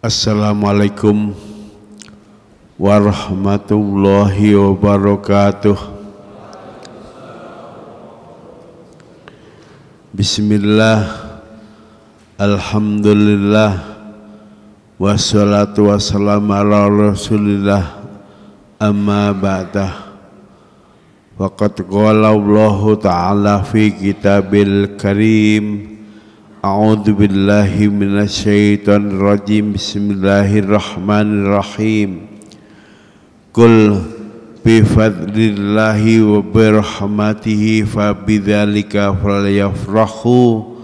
Assalamualaikum warahmatullahi wabarakatuh. Bismillah, alhamdulillah, wassalatu wassalamu ala rasulillah, amma ba'dah. Waqad qala Allahu ta'ala fi kitabil karim, a'udzu billahi minasyaitonir rajim. Bismillahirrahmanirrahim. Qul bi fadlillahi wa bi rahmatihi fa bidzalika falyafrahu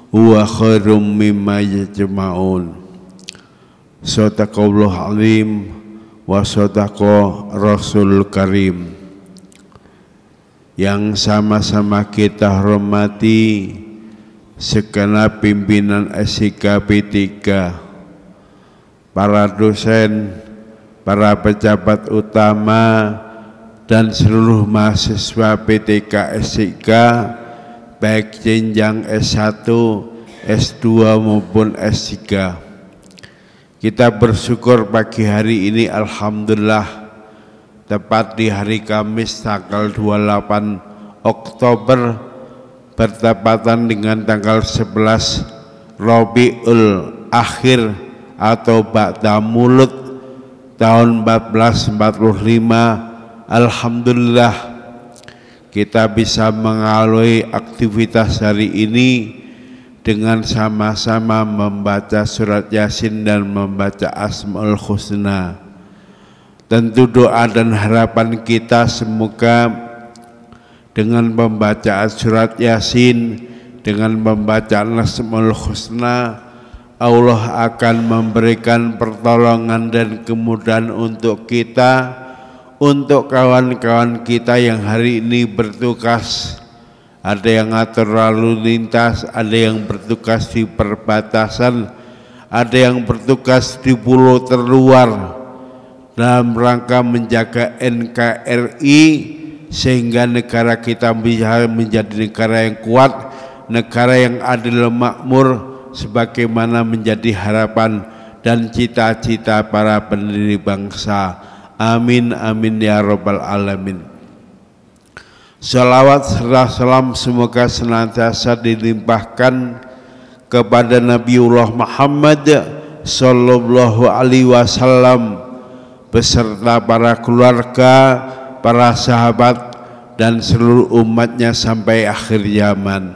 huwa khairum mimma yajma'un. Shadaqallahu alim wa shadaqa rasul karim. Yang sama-sama kita hormati segenap pimpinan SIK P3, para dosen, para pejabat utama, dan seluruh mahasiswa P3 SIK, baik jenjang S1, S2 maupun S3. Kita bersyukur pagi hari ini alhamdulillah, tepat di hari Kamis tanggal 28 Oktober bertepatan dengan tanggal 11 Rabiul Akhir atau Ba'da Mulud tahun 1445. Alhamdulillah kita bisa mengalami aktivitas hari ini dengan sama-sama membaca surat Yasin dan membaca Asmaul Husna. Tentu doa dan harapan kita semoga dengan pembacaan surat Yasin, dengan pembacaan Asmaul Husna, Allah akan memberikan pertolongan dan kemudahan untuk kita, untuk kawan-kawan kita yang hari ini bertugas. Ada yang ngatur lalu lintas, ada yang bertugas di perbatasan, ada yang bertugas di pulau terluar dalam rangka menjaga NKRI sehingga negara kita bisa menjadi negara yang kuat, negara yang adil makmur, sebagaimana menjadi harapan dan cita-cita para pendiri bangsa. Amin amin ya rabbal alamin. Salawat serta salam semoga senantiasa dilimpahkan kepada Nabiullah Muhammad sallallahu alaihi wasallam beserta para keluarga, para sahabat dan seluruh umatnya sampai akhir zaman.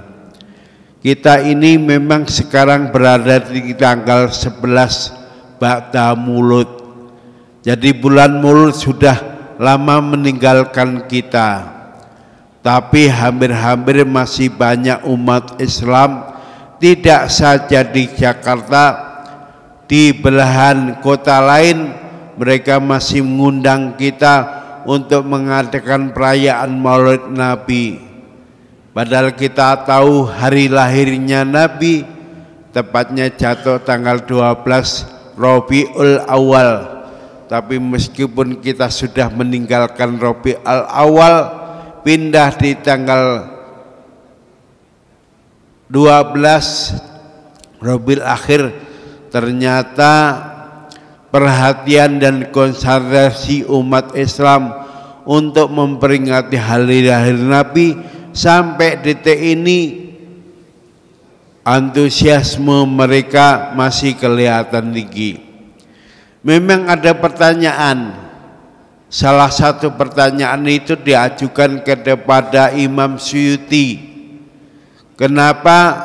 Kita ini memang sekarang berada di tanggal 11 Ba'da Mulud. Jadi bulan Mulud sudah lama meninggalkan kita. Tapi hampir-hampir masih banyak umat Islam, tidak saja di Jakarta, di belahan kota lain mereka masih mengundang kita untuk mengadakan perayaan Maulid Nabi. Padahal kita tahu hari lahirnya Nabi tepatnya jatuh tanggal 12 Rabiul Awal. Tapi meskipun kita sudah meninggalkan Rabiul Awal, pindah di tanggal 12 Rabiul Akhir, ternyata perhatian dan konsentrasi umat Islam untuk memperingati hari lahir Nabi sampai detik ini antusiasme mereka masih kelihatan tinggi. Memang ada pertanyaan, salah satu pertanyaan itu diajukan kepada Imam Suyuti. Kenapa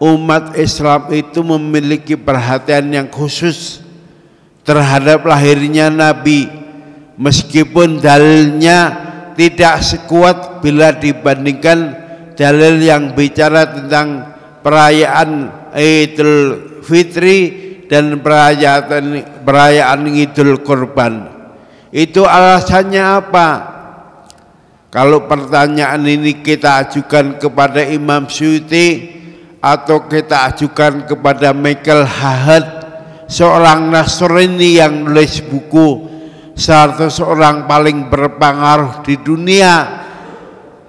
umat Islam itu memiliki perhatian yang khusus terhadap lahirnya Nabi, meskipun dalilnya tidak sekuat bila dibandingkan dalil yang bicara tentang perayaan Idul Fitri dan perayaan Idul Kurban. Itu alasannya apa? Kalau pertanyaan ini kita ajukan kepada Imam Suyuti atau kita ajukan kepada Michael Hahad, seorang Nasrani yang nulis buku 100 orang paling berpengaruh di dunia,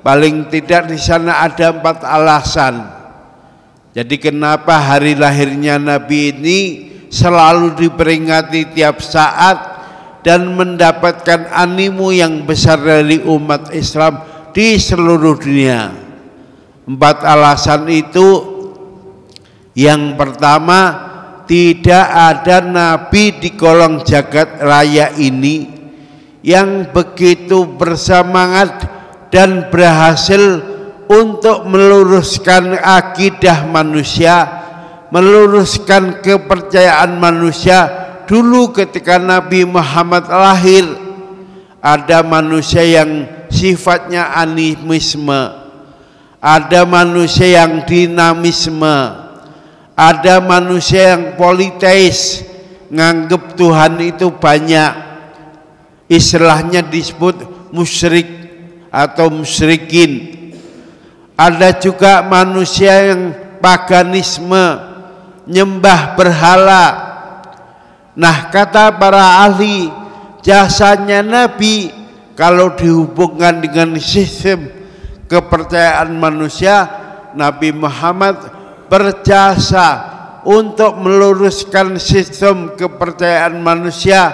paling tidak di sana ada 4 alasan. Jadi kenapa hari lahirnya Nabi ini selalu diperingati tiap saat dan mendapatkan animo yang besar dari umat Islam di seluruh dunia? 4 alasan itu. Yang pertama, tidak ada nabi di kolong jagat raya ini yang begitu bersemangat dan berhasil untuk meluruskan akidah manusia, meluruskan kepercayaan manusia. Dulu ketika Nabi Muhammad lahir, ada manusia yang sifatnya animisme, ada manusia yang dinamisme, ada manusia yang politeis, nganggep Tuhan itu banyak, istilahnya disebut musyrik atau musyrikin. Ada juga manusia yang paganisme, nyembah berhala. Nah, kata para ahli, jasanya Nabi kalau dihubungkan dengan sistem kepercayaan manusia, Nabi Muhammad berjasa untuk meluruskan sistem kepercayaan manusia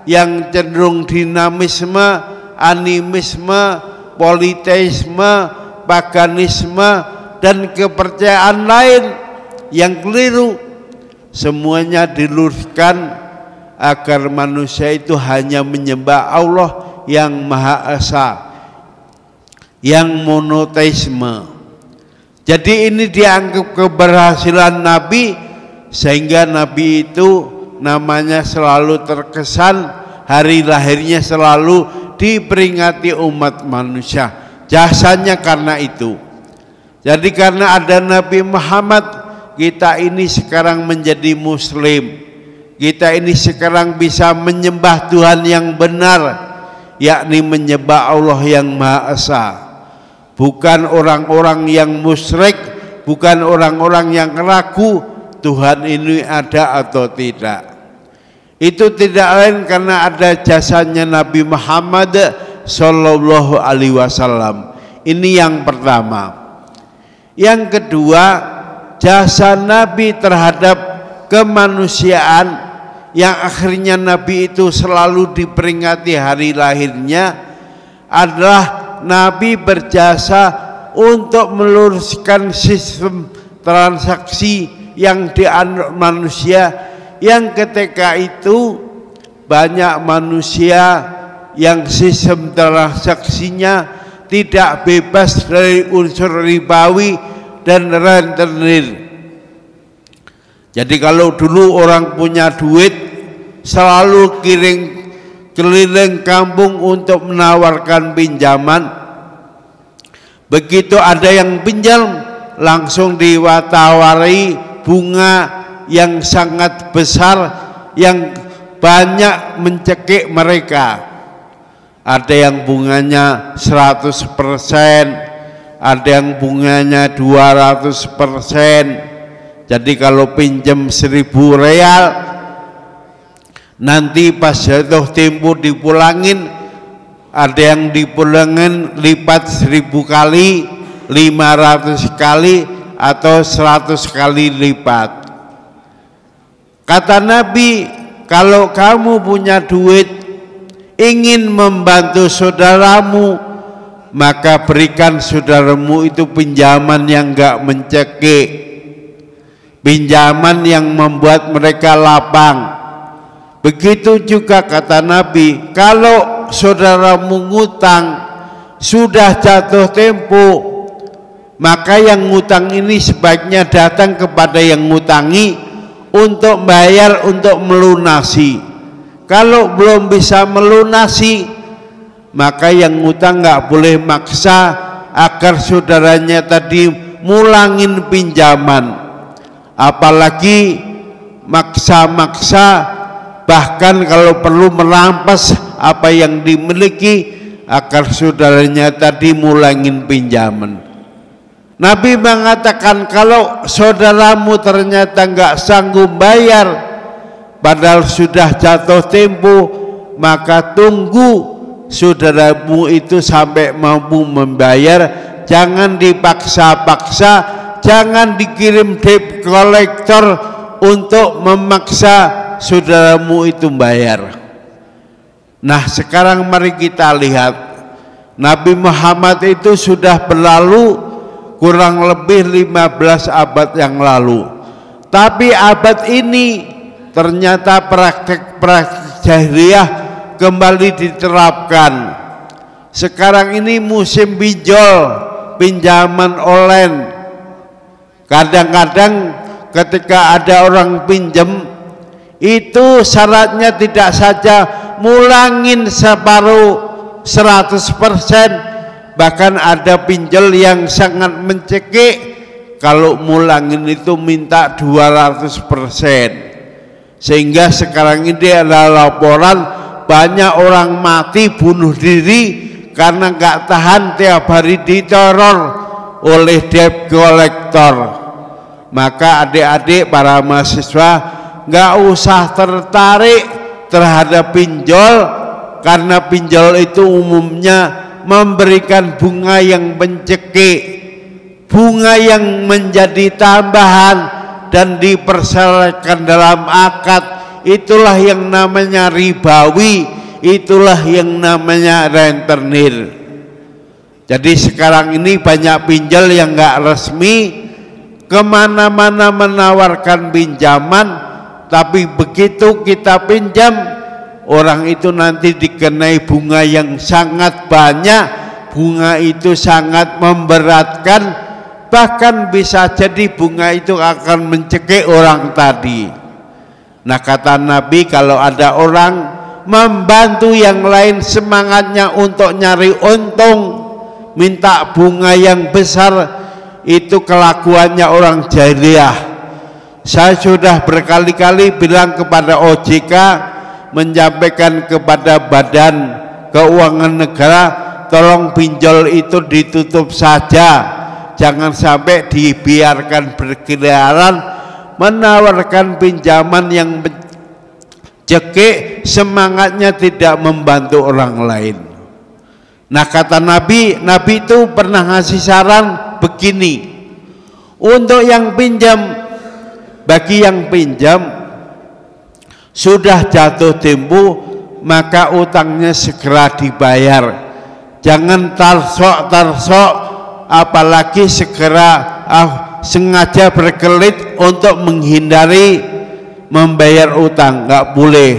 yang cenderung dinamisme, animisme, politeisme, paganisme, dan kepercayaan lain yang keliru. Semuanya diluruskan agar manusia itu hanya menyembah Allah yang Maha Esa, yang monoteisme. Jadi ini dianggap keberhasilan Nabi, sehingga Nabi itu namanya selalu terkesan, hari lahirnya selalu diperingati umat manusia. Jasanya karena itu. Jadi karena ada Nabi Muhammad, kita ini sekarang menjadi muslim. Kita ini sekarang bisa menyembah Tuhan yang benar, yakni menyembah Allah yang Maha Esa. Bukan orang-orang yang musyrik, bukan orang-orang yang ragu Tuhan ini ada atau tidak. Itu tidak lain karena ada jasanya Nabi Muhammad Sallallahu Alaihi Wasallam. Ini yang pertama. Yang kedua, jasa Nabi terhadap kemanusiaan, yang akhirnya Nabi itu selalu diperingati hari lahirnya, adalah Nabi berjasa untuk meluruskan sistem transaksi yang dianut manusia, yang ketika itu banyak manusia yang sistem transaksinya tidak bebas dari unsur ribawi dan rentenir. Jadi kalau dulu orang punya duit selalu keliling kampung untuk menawarkan pinjaman. Begitu ada yang pinjam, langsung diwatawari bunga yang sangat besar yang banyak mencekik mereka. Ada yang bunganya 100%, ada yang bunganya 200%. Jadi kalau pinjam 1.000 real, nanti pas jatuh tempo dipulangin, ada yang dipulangin lipat 1.000 kali, 500 kali, atau 100 kali lipat. Kata Nabi, kalau kamu punya duit, ingin membantu saudaramu, maka berikan saudaramu itu pinjaman yang enggak mencekik, pinjaman yang membuat mereka lapang. Begitu juga kata Nabi, kalau saudaramu ngutang sudah jatuh tempo, maka yang ngutang ini sebaiknya datang kepada yang ngutangi untuk bayar, untuk melunasi. Kalau belum bisa melunasi, maka yang ngutang nggak boleh maksa agar saudaranya tadi mulangin pinjaman, apalagi maksa-maksa, bahkan kalau perlu merampas apa yang dimiliki agar saudaranya tadi mulangin pinjaman. Nabi mengatakan, kalau saudaramu ternyata nggak sanggup bayar padahal sudah jatuh tempo, maka tunggu saudaramu itu sampai mampu membayar. Jangan dipaksa-paksa, jangan dikirim debt collector untuk memaksa saudaramu itu bayar. Nah, sekarang mari kita lihat, Nabi Muhammad itu sudah berlalu kurang lebih 15 abad yang lalu. Tapi abad ini ternyata praktek-praktek jahiliyah kembali diterapkan. Sekarang ini musim pinjol, pinjaman online. Kadang-kadang ketika ada orang pinjam, itu syaratnya tidak saja mulangin separuh 100%, bahkan ada pinjol yang sangat mencekik, kalau mulangin itu minta 200%. Sehingga sekarang ini ada laporan banyak orang mati bunuh diri karena nggak tahan tiap hari diteror oleh debt collector. Maka adik-adik para mahasiswa nggak usah tertarik terhadap pinjol, karena pinjol itu umumnya memberikan bunga yang mencekik, bunga yang menjadi tambahan dan dipersyaratkan dalam akad. Itulah yang namanya ribawi, itulah yang namanya rentenir. Jadi sekarang ini banyak pinjol yang nggak resmi, kemana-mana menawarkan pinjaman, tapi begitu kita pinjam, orang itu nanti dikenai bunga yang sangat banyak. Bunga itu sangat memberatkan, bahkan bisa jadi bunga itu akan mencekik orang tadi. Nah, kata Nabi, kalau ada orang membantu yang lain semangatnya untuk nyari untung, minta bunga yang besar, itu kelakuannya orang jahiliyah. Saya sudah berkali-kali bilang kepada OJK, menyampaikan kepada Badan Keuangan Negara, tolong pinjol itu ditutup saja, jangan sampai dibiarkan berkeliaran menawarkan pinjaman yang mencekik, semangatnya tidak membantu orang lain. Nah, kata Nabi itu pernah ngasih saran begini, untuk yang pinjam, bagi yang pinjam sudah jatuh tempo, maka utangnya segera dibayar. Jangan tarsok, apalagi segera sengaja berkelit untuk menghindari membayar utang, nggak boleh.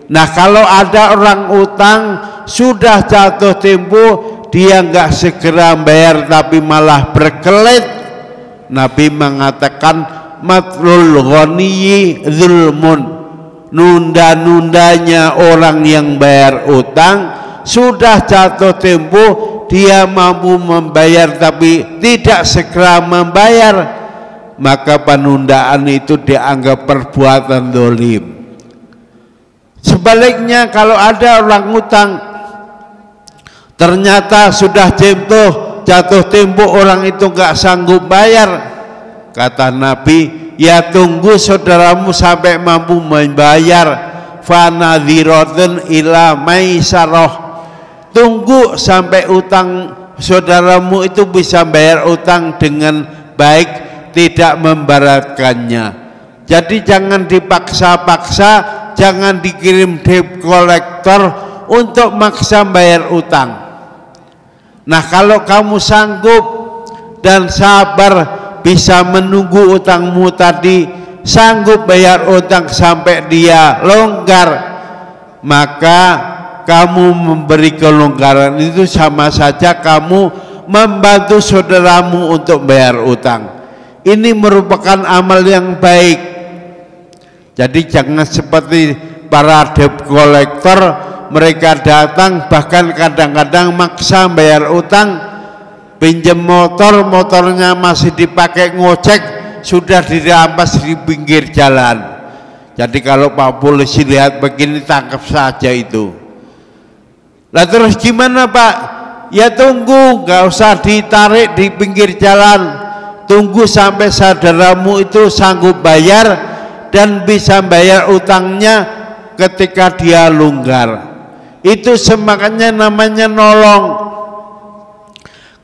Nah, kalau ada orang utang sudah jatuh tempo, dia nggak segera bayar tapi malah berkelit, Nabi mengatakan matlul ghaniyyi zulmun, nunda-nundanya orang yang bayar utang. Sudah jatuh tempo, dia mampu membayar tapi tidak segera membayar, maka penundaan itu dianggap perbuatan zalim. Sebaliknya, kalau ada orang utang ternyata sudah jatuh tempo, orang itu nggak sanggup bayar, kata Nabi, ya tunggu saudaramu sampai mampu membayar, fanadhiratun ila maisarah, tunggu sampai utang saudaramu itu bisa bayar utang dengan baik, tidak memberatkannya. Jadi jangan dipaksa-paksa, jangan dikirim debt collector untuk maksa bayar utang. Nah, kalau kamu sanggup dan sabar bisa menunggu utangmu tadi, sanggup bayar utang sampai dia longgar, maka kamu memberi kelonggaran itu sama saja kamu membantu saudaramu untuk bayar utang. Ini merupakan amal yang baik. Jadi jangan seperti para debt collector, mereka datang bahkan kadang-kadang maksa bayar utang, pinjam motor, motornya masih dipakai ngocek, sudah dirampas di pinggir jalan. Jadi kalau Pak Polisi lihat begini, tangkap saja itu. Lah terus gimana Pak? Ya tunggu, nggak usah ditarik di pinggir jalan, tunggu sampai saudaramu itu sanggup bayar dan bisa bayar utangnya ketika dia longgar. Itu semangatnya namanya nolong.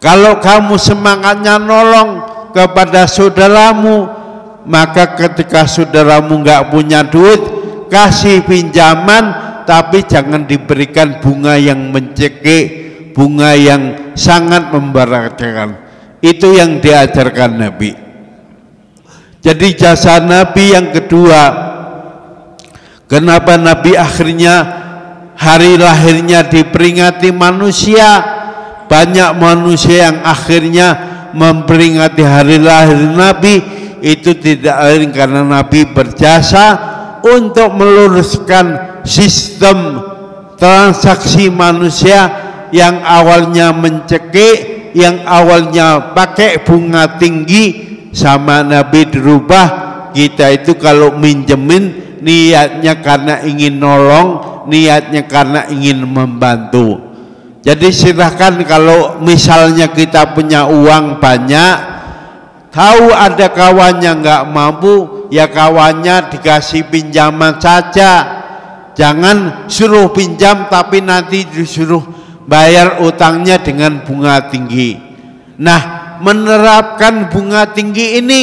Kalau kamu semangatnya nolong, kepada saudaramu. Maka ketika saudaramu nggak punya duit, kasih pinjaman, tapi jangan diberikan bunga yang mencekik, bunga yang sangat membahayakan. Itu yang diajarkan Nabi. Jadi jasa Nabi yang kedua, kenapa Nabi akhirnya hari lahirnya diperingati manusia? Banyak manusia yang akhirnya memperingati hari lahir Nabi, itu tidak lain karena Nabi berjasa untuk meluruskan sistem transaksi manusia yang awalnya mencekik, yang awalnya pakai bunga tinggi, sama Nabi dirubah. Kita itu kalau minjemin niatnya karena ingin nolong, niatnya karena ingin membantu. Jadi silahkan kalau misalnya kita punya uang banyak, tahu ada kawannya nggak mampu, ya kawannya dikasih pinjaman saja. Jangan suruh pinjam tapi nanti disuruh bayar utangnya dengan bunga tinggi. Nah, menerapkan bunga tinggi ini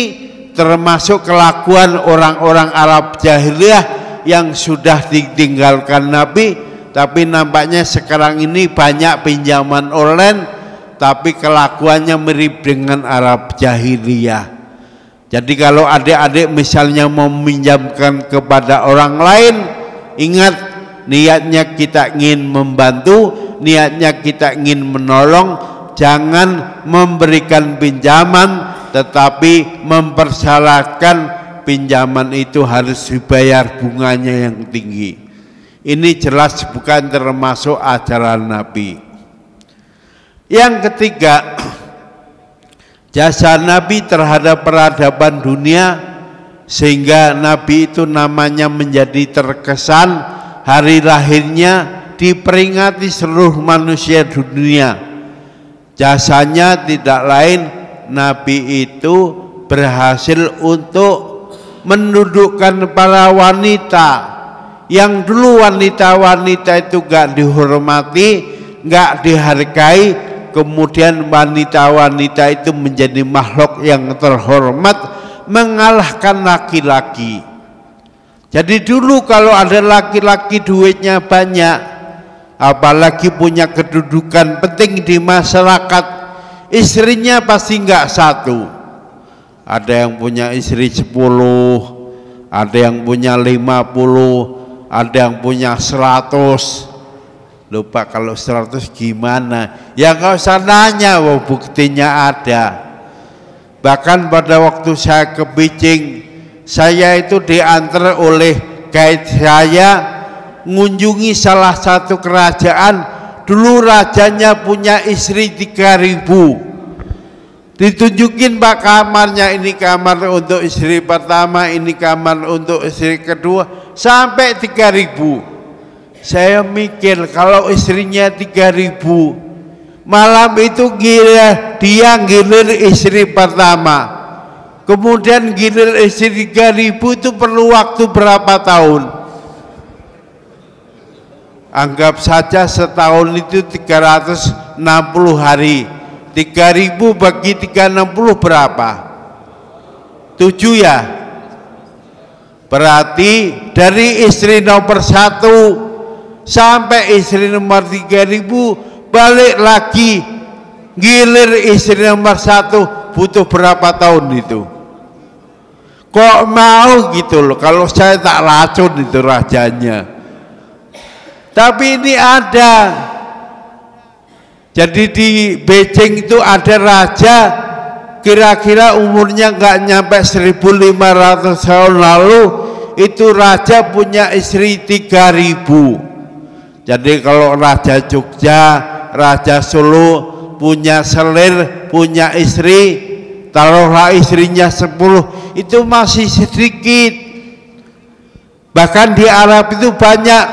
termasuk kelakuan orang-orang Arab jahiliyah yang sudah ditinggalkan Nabi. Tapi nampaknya sekarang ini banyak pinjaman online, tapi kelakuannya mirip dengan Arab jahiliyah. Jadi kalau adik-adik misalnya mau meminjamkan kepada orang lain, ingat niatnya kita ingin membantu, niatnya kita ingin menolong. Jangan memberikan pinjaman tetapi mempersyaratkan pinjaman itu harus dibayar bunganya yang tinggi. Ini jelas bukan termasuk ajaran Nabi. Yang ketiga, jasa Nabi terhadap peradaban dunia, sehingga Nabi itu namanya menjadi terkesan, hari lahirnya diperingati seluruh manusia dunia. Jasanya tidak lain, Nabi itu berhasil untuk mendudukkan para wanita yang dulu wanita-wanita itu gak dihormati, gak dihargai, kemudian wanita-wanita itu menjadi makhluk yang terhormat, mengalahkan laki-laki. Jadi dulu kalau ada laki-laki duitnya banyak, apalagi punya kedudukan penting di masyarakat, istrinya pasti nggak satu. Ada yang punya istri 10, ada yang punya 50, ada yang punya 100. Lupa kalau 100 gimana, ya nggak usah nanya, buktinya ada. Bahkan pada waktu saya ke Beijing, saya itu diantar oleh guide saya mengunjungi salah satu kerajaan. Dulu rajanya punya istri 3.000. Ditunjukin Pak kamarnya, ini kamar untuk istri pertama, ini kamar untuk istri kedua, sampai 3.000. Saya mikir kalau istrinya 3.000, malam itu dia gilir istri pertama, kemudian gilir istri 3.000, itu perlu waktu berapa tahun? Anggap saja setahun itu 360 hari. 3.000 bagi 360 berapa? 7 ya? Berarti dari istri nomor 1 sampai istri nomor 3.000 balik lagi gilir istri nomor 1, butuh berapa tahun itu? Kok mau gitu loh, kalau saya tak racun itu rajanya. Tapi ini ada. Jadi di Beijing itu ada raja, kira-kira umurnya nggak nyampe 1.500 tahun lalu, itu raja punya istri 3.000. Jadi kalau raja Jogja, raja Solo punya selir, punya istri, taruhlah istrinya 10, itu masih sedikit. Bahkan di Arab itu banyak,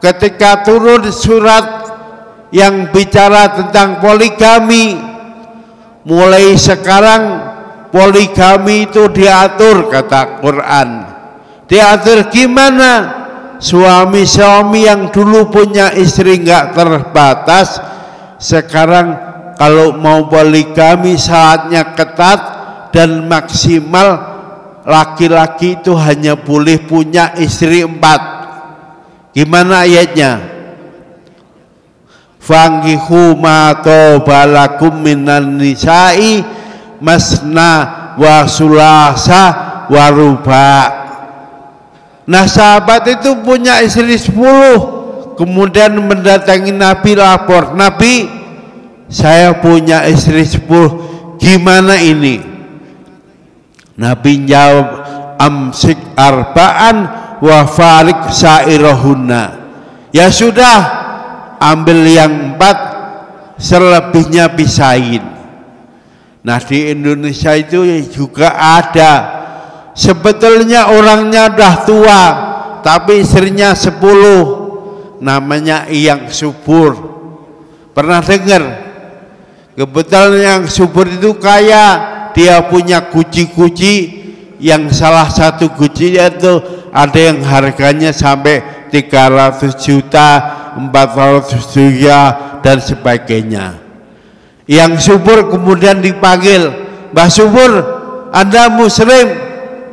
ketika turun surat yang bicara tentang poligami, mulai sekarang poligami itu diatur, kata Quran. Diatur gimana? Suami-suami yang dulu punya istri nggak terbatas, sekarang kalau mau poligami syaratnya ketat, dan maksimal laki-laki itu hanya boleh punya istri 4. Gimana ayatnya? Fangihu ma tobalakum minan nisa'i masna wa sulasa wa ruba. Nah sahabat itu punya istri 10, kemudian mendatangi Nabi, lapor, Nabi saya punya istri 10, gimana ini? Nabi jawab, amsik arba'an wa farik sairahunna. Ya sudah, ambil yang 4, selebihnya pisahin. Nah di Indonesia itu juga ada, sebetulnya orangnya udah tua tapi istrinya 10, namanya yang subur. Pernah dengar? Kebetulan yang subur itu kaya, dia punya kuci-kuci, yang salah satu kucinya itu ada yang harganya sampai 300 juta, 400 juta dan sebagainya. Yang subur kemudian dipanggil, Mbah Subur, Anda muslim?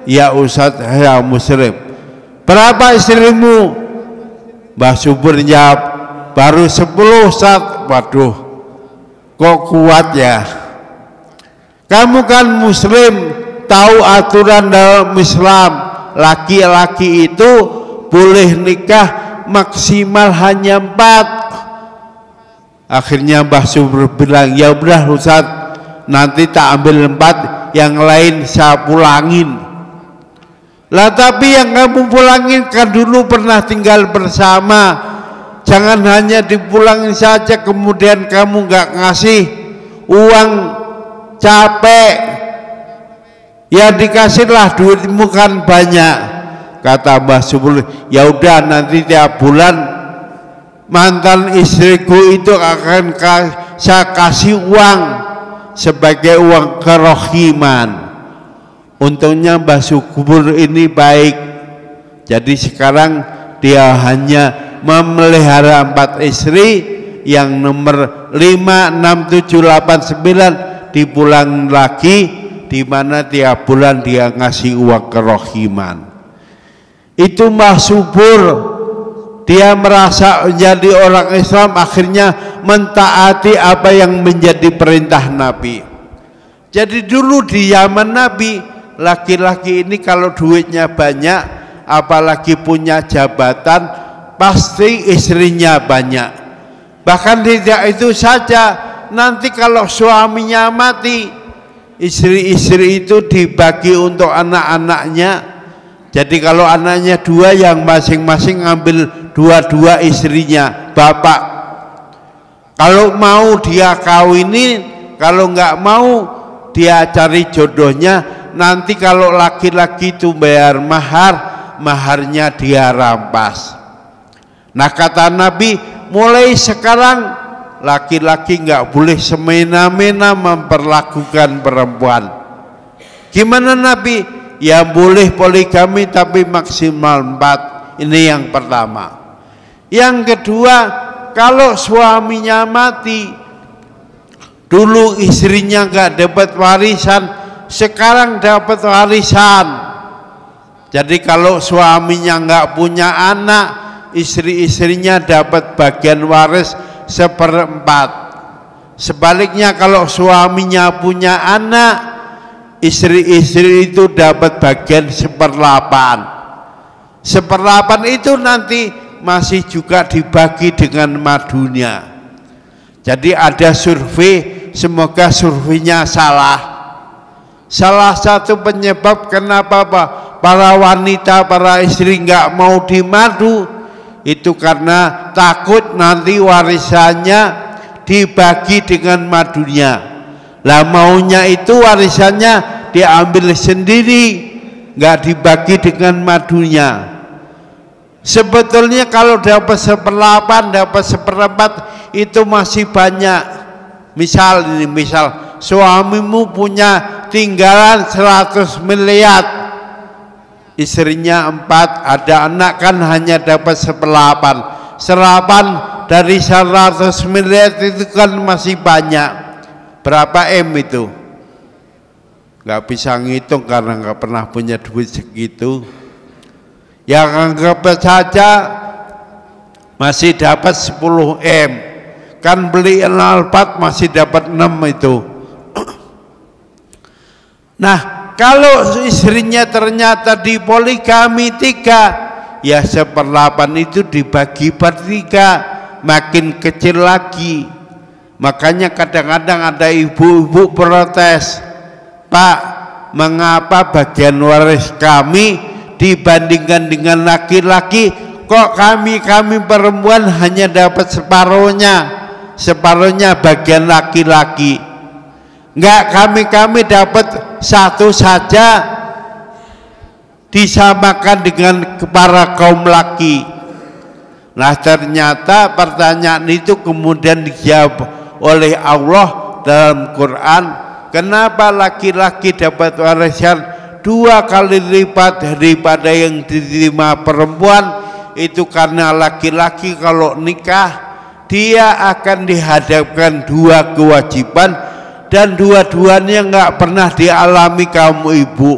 Ya Ustadz, saya muslim. Berapa istrimu? Mbah Subur jawab, baru 10 Ustadz. Waduh, kok kuat ya? Kamu kan muslim, tahu aturan dalam Islam, laki-laki itu boleh nikah maksimal hanya 4. Akhirnya Mbah Subur bilang, ya udah Ustaz, nanti tak ambil 4, yang lain saya pulangin. Lah tapi yang kamu pulangin kan dulu pernah tinggal bersama, jangan hanya dipulangin saja kemudian kamu nggak ngasih uang capek, ya dikasihlah, duitmu kan banyak. Kata Mbah Subur, ya udah nanti tiap bulan mantan istriku itu akan saya kasih uang sebagai uang kerohiman. Untungnya Mbah Subur ini baik, jadi sekarang dia hanya memelihara 4 istri, yang nomor 5, 6, 7, 8, 9 dipulang lagi, di mana tiap bulan dia ngasih uang kerohiman. Itu Mbah Subur, dia merasa menjadi orang Islam, akhirnya mentaati apa yang menjadi perintah Nabi. Jadi dulu di zaman Nabi, laki-laki ini kalau duitnya banyak, apalagi punya jabatan, pasti istrinya banyak. Bahkan tidak itu saja, nanti kalau suaminya mati, istri-istri itu dibagi untuk anak-anaknya. Jadi kalau anaknya 2, yang masing-masing ambil 2 istrinya, bapak. Kalau mau dia kawinin, kalau nggak mau dia cari jodohnya. Nanti kalau laki-laki itu bayar mahar, maharnya dia rampas. Nah kata Nabi, mulai sekarang laki-laki nggak boleh semena-mena memperlakukan perempuan. Gimana Nabi? Ya boleh poligami tapi maksimal 4. Ini yang pertama. Yang kedua, kalau suaminya mati, dulu istrinya nggak dapat warisan, sekarang dapat warisan. Jadi kalau suaminya nggak punya anak, istri-istrinya dapat bagian waris 1/4. Sebaliknya kalau suaminya punya anak, istri-istri itu dapat bagian 1/8. 1/8 itu nanti masih juga dibagi dengan madunya. Jadi ada survei, semoga surveinya salah. Salah satu penyebab kenapa para wanita, para istri nggak mau dimadu, itu karena takut nanti warisannya dibagi dengan madunya. Lah maunya itu warisannya diambil sendiri, nggak dibagi dengan madunya. Sebetulnya kalau dapat 1/8, dapat 1/4 itu masih banyak. Misal suamimu punya tinggalan 100 miliar, istrinya 4, ada anak, kan hanya dapat 1/8. 1/8 dari 100 miliar itu kan masih banyak. Berapa M itu? nggak bisa ngitung karena nggak pernah punya duit segitu. Yang anggap saja masih dapat 10 M, kan beli Alphard masih dapat 6 itu. Nah, kalau istrinya ternyata dipoligami 3, ya 1/8 itu dibagi per 3, makin kecil lagi. Makanya kadang-kadang ada ibu-ibu protes, Pak, mengapa bagian waris kami dibandingkan dengan laki-laki, kok kami perempuan hanya dapat separuhnya bagian laki-laki. Enggak, kami dapat 1 saja disamakan dengan para kaum laki. Nah, ternyata pertanyaan itu kemudian dijawab oleh Allah dalam Quran. Kenapa laki-laki dapat warisan 2 kali lipat daripada yang diterima perempuan? Itu karena laki-laki kalau nikah dia akan dihadapkan 2 kewajiban, dan dua-duanya nggak pernah dialami kaum ibu.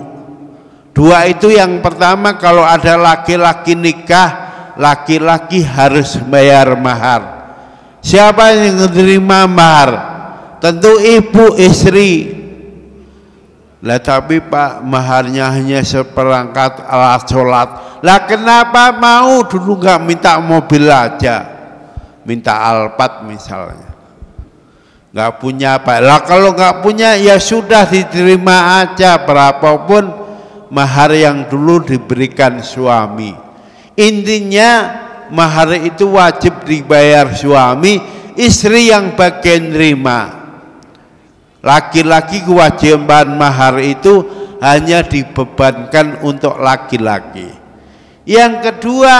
2 itu, yang pertama, kalau ada laki-laki nikah, laki-laki harus bayar mahar. Siapa yang menerima mahar? Tentu ibu, istri. Lah tapi Pak, maharnya hanya seperangkat alat sholat. Lah kenapa mau dulu nggak minta mobil aja, minta Alphard misalnya? Nggak punya Pak. Lah kalau nggak punya ya sudah diterima aja berapapun mahar yang dulu diberikan suami. Intinya mahar itu wajib dibayar suami, istri yang bagian terima. Laki-laki kewajiban mahar itu hanya dibebankan untuk laki-laki. Yang kedua,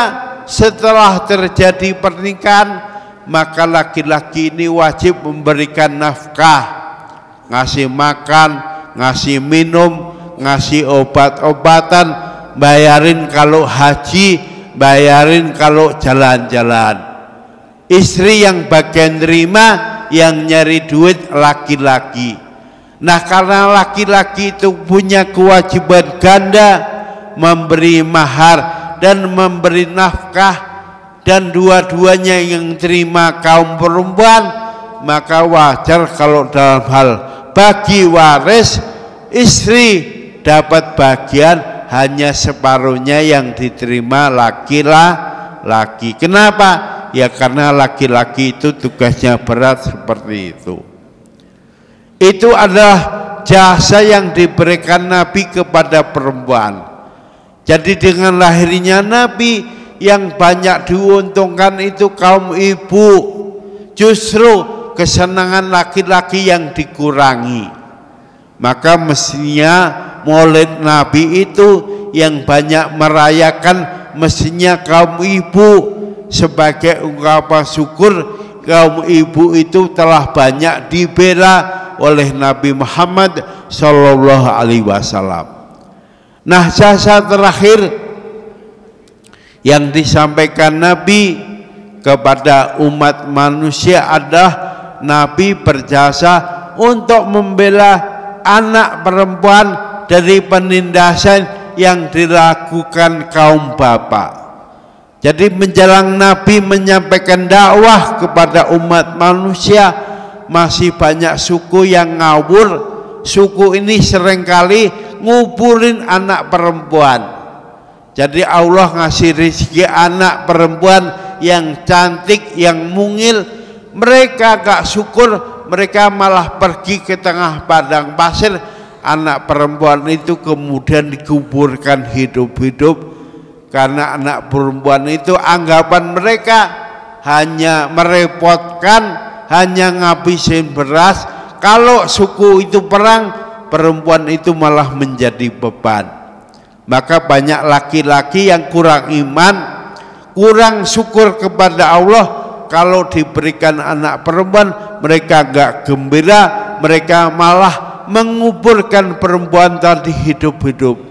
setelah terjadi pernikahan, maka laki-laki ini wajib memberikan nafkah, ngasih makan, ngasih minum, ngasih obat-obatan, bayarin kalau haji, bayarin kalau jalan-jalan. Istri yang bagian terima, yang nyari duit laki-laki. Nah, karena laki-laki itu punya kewajiban ganda, memberi mahar dan memberi nafkah, dan dua-duanya yang terima kaum perempuan, maka wajar kalau dalam hal bagi waris, istri dapat bagian hanya separuhnya yang diterima laki-laki. Kenapa? Ya karena laki-laki itu tugasnya berat seperti itu. Itu adalah jasa yang diberikan Nabi kepada perempuan. Jadi dengan lahirnya Nabi, yang banyak diuntungkan itu kaum ibu. Justru kesenangan laki-laki yang dikurangi. Maka mestinya maulid Nabi itu yang banyak merayakan mestinya kaum ibu. Sebagai ungkapan syukur, kaum ibu itu telah banyak dibela oleh Nabi Muhammad Sallallahu Alaihi Wasallam. Nah, jasa terakhir yang disampaikan Nabi kepada umat manusia adalah Nabi berjasa untuk membela anak perempuan dari penindasan yang dilakukan kaum bapak. Jadi menjelang Nabi menyampaikan dakwah kepada umat manusia, masih banyak suku yang ngawur. Suku ini seringkali nguburin anak perempuan. Jadi Allah ngasih rezeki anak perempuan yang cantik, yang mungil. Mereka gak syukur, mereka malah pergi ke tengah padang pasir. Anak perempuan itu kemudian dikuburkan hidup-hidup. Karena anak perempuan itu anggapan mereka hanya merepotkan, hanya ngabisin beras. Kalau suku itu perang, perempuan itu malah menjadi beban. Maka banyak laki-laki yang kurang iman, kurang syukur kepada Allah. Kalau diberikan anak perempuan, mereka gak gembira, mereka malah menguburkan perempuan tadi hidup-hidup.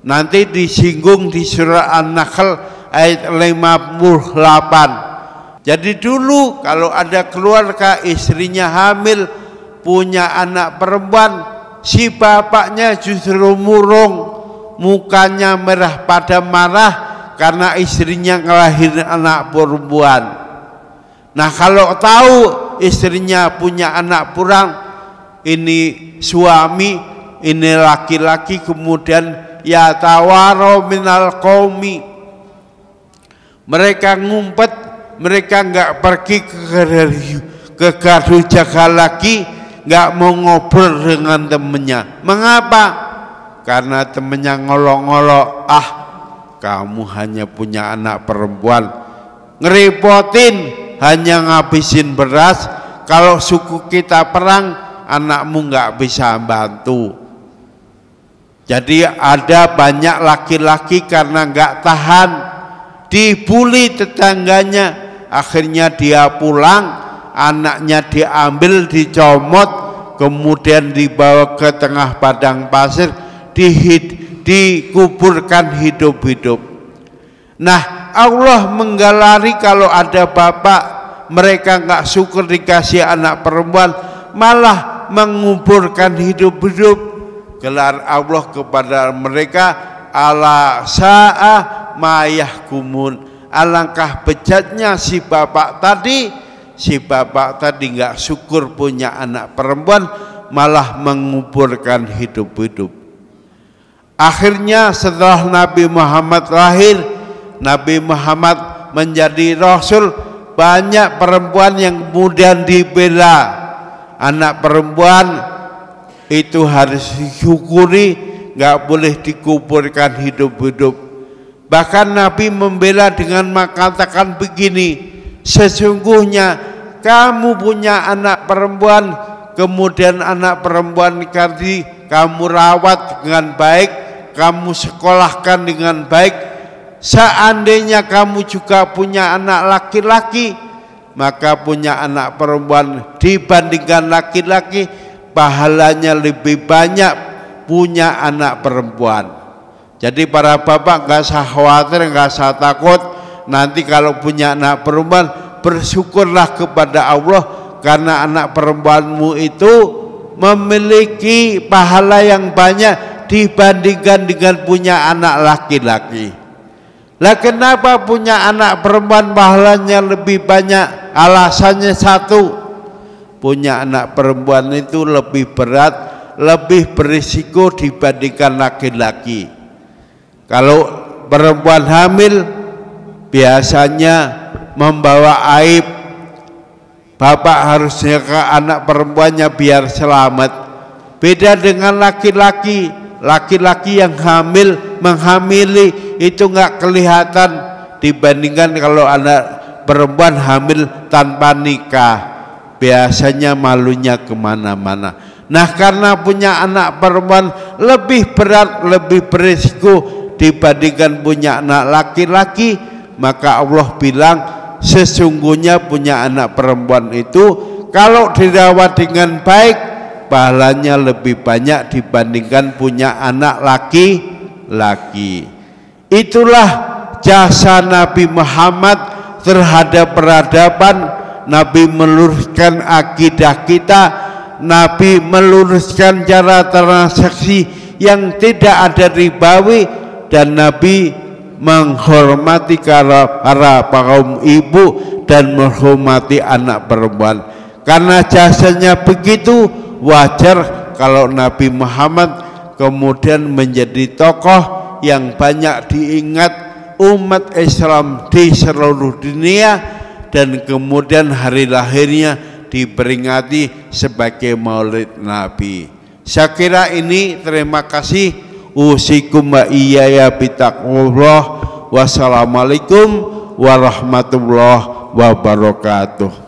Nanti disinggung di surah An-Nahl ayat 58. Jadi dulu kalau ada keluarga istrinya hamil, punya anak perempuan, si bapaknya justru murung, mukanya merah pada marah karena istrinya ngelahirin anak perempuan. Nah kalau tahu istrinya punya anak perempuan, ini suami, ini laki-laki, kemudian ya tawaro minal qaumi, mereka ngumpet, mereka nggak pergi ke gardu jaga lagi, nggak mau ngobrol dengan temennya. Mengapa? Karena temennya ngolok-ngolok, ah kamu hanya punya anak perempuan, ngerepotin, hanya ngabisin beras. Kalau suku kita perang, anakmu nggak bisa bantu. Jadi ada banyak laki-laki karena nggak tahan, dibully tetangganya, akhirnya dia pulang, anaknya diambil, dicomot, kemudian dibawa ke tengah padang pasir, dikuburkan hidup-hidup. Nah, Allah menggalari kalau ada bapak mereka nggak syukur dikasih anak perempuan, malah menguburkan hidup-hidup. Gelar Allah kepada mereka, ala sa'a ma yahkumun. Alangkah bejatnya si bapak tadi. Si bapak tadi nggak syukur punya anak perempuan, malah menguburkan hidup-hidup. Akhirnya setelah Nabi Muhammad lahir, Nabi Muhammad menjadi Rasul, banyak perempuan yang kemudian dibela. Anak perempuan itu harus disyukuri, nggak boleh dikuburkan hidup-hidup. Bahkan Nabi membela dengan mengatakan begini, sesungguhnya kamu punya anak perempuan, kemudian anak perempuan tadi kamu rawat dengan baik, kamu sekolahkan dengan baik. Seandainya kamu juga punya anak laki-laki, maka punya anak perempuan dibandingkan laki-laki pahalanya lebih banyak punya anak perempuan. Jadi para bapak nggak usah khawatir, nggak usah takut. Nanti kalau punya anak perempuan, bersyukurlah kepada Allah karena anak perempuanmu itu memiliki pahala yang banyak dibandingkan dengan punya anak laki-laki. Lah kenapa punya anak perempuan pahalanya lebih banyak? Alasannya satu, punya anak perempuan itu lebih berat, lebih berisiko dibandingkan laki-laki. Kalau perempuan hamil biasanya membawa aib, bapak harus jaga anak perempuannya biar selamat. Beda dengan laki-laki, laki-laki yang menghamili itu nggak kelihatan dibandingkan kalau anak perempuan hamil tanpa nikah. Biasanya malunya kemana-mana. Nah karena punya anak perempuan lebih berat, lebih berisiko dibandingkan punya anak laki-laki, maka Allah bilang sesungguhnya punya anak perempuan itu kalau dirawat dengan baik pahalanya lebih banyak dibandingkan punya anak laki-laki. Itulah jasa Nabi Muhammad terhadap peradaban. Nabi meluruskan akidah kita, Nabi meluruskan cara transaksi yang tidak ada ribawi, dan Nabi menghormati para kaum ibu dan menghormati anak perempuan. Karena jasanya begitu, wajar kalau Nabi Muhammad kemudian menjadi tokoh yang banyak diingat umat Islam di seluruh dunia, dan kemudian hari lahirnya diperingati sebagai Maulid Nabi. Saya kira ini, terima kasih. Usikum wa iyaya bitaqwallah. Wassalamualaikum warahmatullahi wabarakatuh.